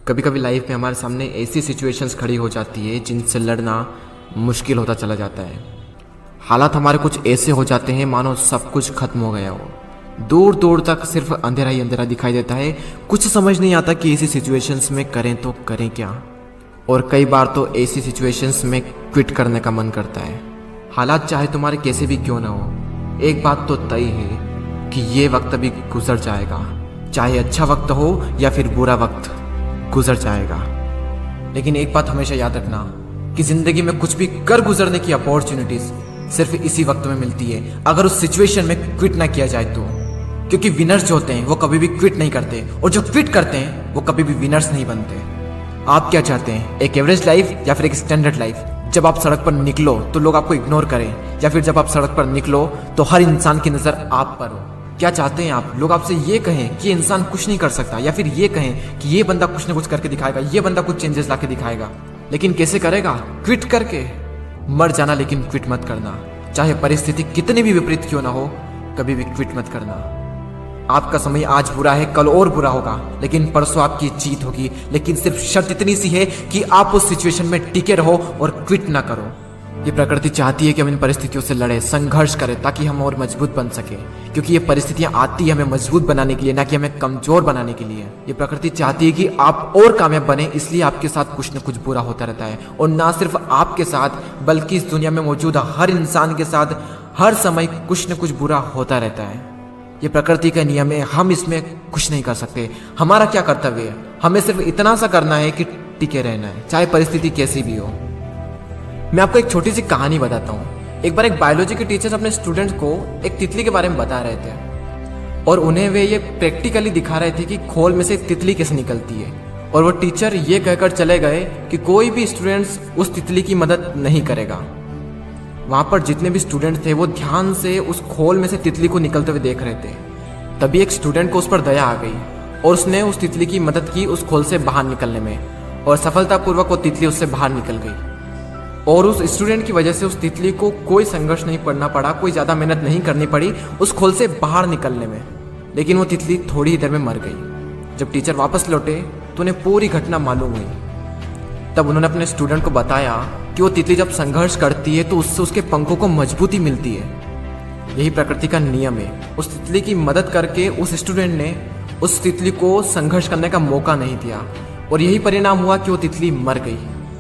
कभी कभी लाइफ में हमारे सामने ऐसी सिचुएशंस खड़ी हो जाती है जिनसे लड़ना मुश्किल होता चला जाता है। हालात हमारे कुछ ऐसे हो जाते हैं मानो सब कुछ खत्म हो गया हो। दूर दूर तक सिर्फ अंधेरा ही अंधेरा दिखाई देता है। कुछ समझ नहीं आता कि ऐसी सिचुएशंस में करें तो करें क्या। और कई बार तो ऐसी सिचुएशंस में क्विट करने का मन करता है। हालात चाहे तुम्हारे कैसे भी क्यों ना हो, एक बात तो तय है कि ये वक्त अभी गुजर जाएगा। चाहे अच्छा वक्त हो या फिर बुरा वक्त, गुजर जाएगा। लेकिन एक बात हमेशा याद रखना कि जिंदगी में कुछ भी कर गुजरने की अपॉर्चुनिटीज सिर्फ इसी वक्त में मिलती है, अगर उस सिचुएशन में क्विट ना किया जाए तो। क्योंकि विनर्स जो होते हैं वो कभी भी क्विट नहीं करते, और जो क्विट करते हैं वो कभी भी विनर्स नहीं बनते। आप क्या चाहते हैं, एक एवरेज लाइफ या फिर एक स्टैंडर्ड लाइफ? जब आप सड़क पर निकलो तो लोग आपको इग्नोर करें, या फिर जब आप सड़क पर निकलो तो हर इंसान की नजर आप पर हो? क्या चाहते हैं आप? लोग आपसे ये कहें कि ये इंसान कुछ नहीं कर सकता, या फिर ये कहें कि ये बंदा कुछ ना कुछ करके दिखाएगा, ये बंदा कुछ चेंजेस लाके दिखाएगा। लेकिन कैसे करेगा? क्विट करके। मर जाना, लेकिन क्विट मत करना। चाहे परिस्थिति कितनी भी विपरीत क्यों ना हो, कभी भी क्विट मत करना। आपका समय आज बुरा है, कल और बुरा होगा, लेकिन परसों आपकी जीत होगी। लेकिन सिर्फ शर्त इतनी सी है कि आप उस सिचुएशन में टिके रहो और क्विट ना करो। ये प्रकृति चाहती है कि हम इन परिस्थितियों से लड़े, संघर्ष करें, ताकि हम और मजबूत बन सके। क्योंकि ये परिस्थितियां आती है हमें मजबूत बनाने के लिए, ना कि हमें कमजोर बनाने के लिए। ये प्रकृति चाहती है कि आप और कामयाब बने, इसलिए आपके साथ कुछ न कुछ बुरा होता रहता है। और ना सिर्फ आपके साथ, बल्कि इस दुनिया में मौजूद हर इंसान के साथ हर समय कुछ न कुछ बुरा होता रहता है। ये प्रकृति का नियम है, हम इसमें कुछ नहीं कर सकते। हमारा क्या कर्तव्य है? हमें सिर्फ इतना सा करना है कि टिके रहना है, चाहे परिस्थिति कैसी भी हो। मैं आपको एक छोटी सी कहानी बताता हूँ। एक बार एक बायोलॉजी के टीचर अपने स्टूडेंट्स को एक तितली के बारे में बता रहे थे, और उन्हें वे ये प्रैक्टिकली दिखा रहे थे कि खोल में से तितली कैसे निकलती है। और वो टीचर ये कहकर चले गए कि कोई भी स्टूडेंट्स उस तितली की मदद नहीं करेगा। वहाँ पर जितने भी स्टूडेंट थे वो ध्यान से उस खोल में से तितली को निकलते हुए देख रहे थे। तभी एक स्टूडेंट को उस पर दया आ गई, और उसने उस तितली की मदद की उस खोल से बाहर निकलने में, और सफलतापूर्वक वो तितली उससे बाहर निकल गई। और उस स्टूडेंट की वजह से उस तितली को कोई संघर्ष नहीं करना पड़ा, कोई ज़्यादा मेहनत नहीं करनी पड़ी उस खोल से बाहर निकलने में। लेकिन वो तितली थोड़ी ही देर में मर गई। जब टीचर वापस लौटे तो उन्हें पूरी घटना मालूम हुई। तब उन्होंने अपने स्टूडेंट को बताया कि वो तितली जब संघर्ष करती है तो उससे उसके पंखों को मजबूती मिलती है। यही प्रकृति का नियम है। उस तितली की मदद करके उस स्टूडेंट ने उस तितली को संघर्ष करने का मौका नहीं दिया, और यही परिणाम हुआ कि वो तितली मर गई।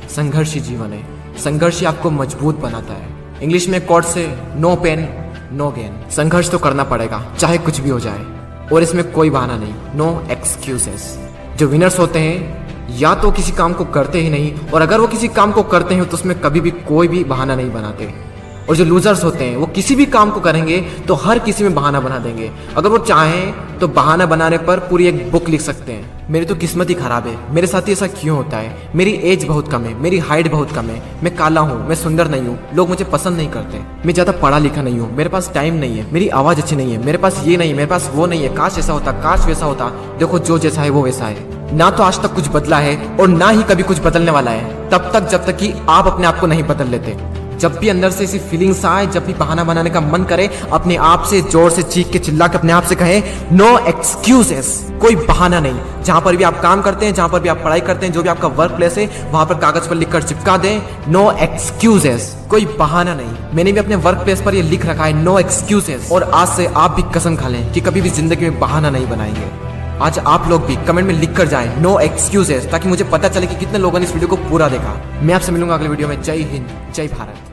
संघर्ष ही जीवन है, संघर्ष ही आपको मजबूत बनाता है। इंग्लिश में कोट से नो पेन नो गेन। संघर्ष तो करना पड़ेगा चाहे कुछ भी हो जाए, और इसमें कोई बहाना नहीं, नो एक्सक्यूजेस। जो विनर्स होते हैं या तो किसी काम को करते ही नहीं, और अगर वो किसी काम को करते हैं तो उसमें कभी भी कोई भी बहाना नहीं बनाते। और जो लूजर्स होते हैं वो किसी भी काम को करेंगे तो हर किसी में बहाना बना देंगे। अगर वो चाहें तो बहाना बनाने पर पूरी एक बुक लिख सकते हैं। मेरी तो किस्मत ही खराब है, मेरे साथ ही ऐसा क्यों होता है, मेरी एज बहुत कम है, मेरी हाइट बहुत कम है, मैं काला हूँ, मैं सुंदर नहीं हूँ, लोग मुझे पसंद नहीं करते, मैं ज़्यादा पढ़ा लिखा नहीं हूँ, मेरे पास टाइम नहीं है, मेरी आवाज़ अच्छी नहीं है, मेरे पास ये नहीं, मेरे पास वो नहीं है, काश ऐसा होता, काश वैसा होता। देखो, जो जैसा है वो वैसा है। ना तो आज तक कुछ बदला है और ना ही कभी कुछ बदलने वाला है, तब तक जब तक कि आप अपने आप को नहीं बदल लेते। जब भी अंदर से ऐसी फीलिंग्स आए, जब भी बहाना बनाने का मन करे, अपने आप से जोर से चीख के चिल्ला के अपने आप से कहें नो एक्सक्यूजेस। कोई बहाना नहीं। जहां पर भी आप काम करते हैं, जहां पर भी आप पढ़ाई करते हैं, जो भी आपका वर्क प्लेस है, वहां पर कागज पर लिखकर चिपका दें नो एक्सक्यूजेस, कोई बहाना नहीं। मैंने भी अपने वर्क प्लेस पर ये लिख रखा है नो एक्सक्यूजेस, और आज से आप भी कसम खा लें कि कभी भी जिंदगी में बहाना नहीं बनाएंगे। आज आप लोग भी कमेंट में लिख कर जाएं नो एक्सक्यूजेस, ताकि मुझे पता चले कि कितने लोगों ने इस वीडियो को पूरा देखा। मैं आपसे मिलूंगा अगले वीडियो में। जय हिंद, जय भारत।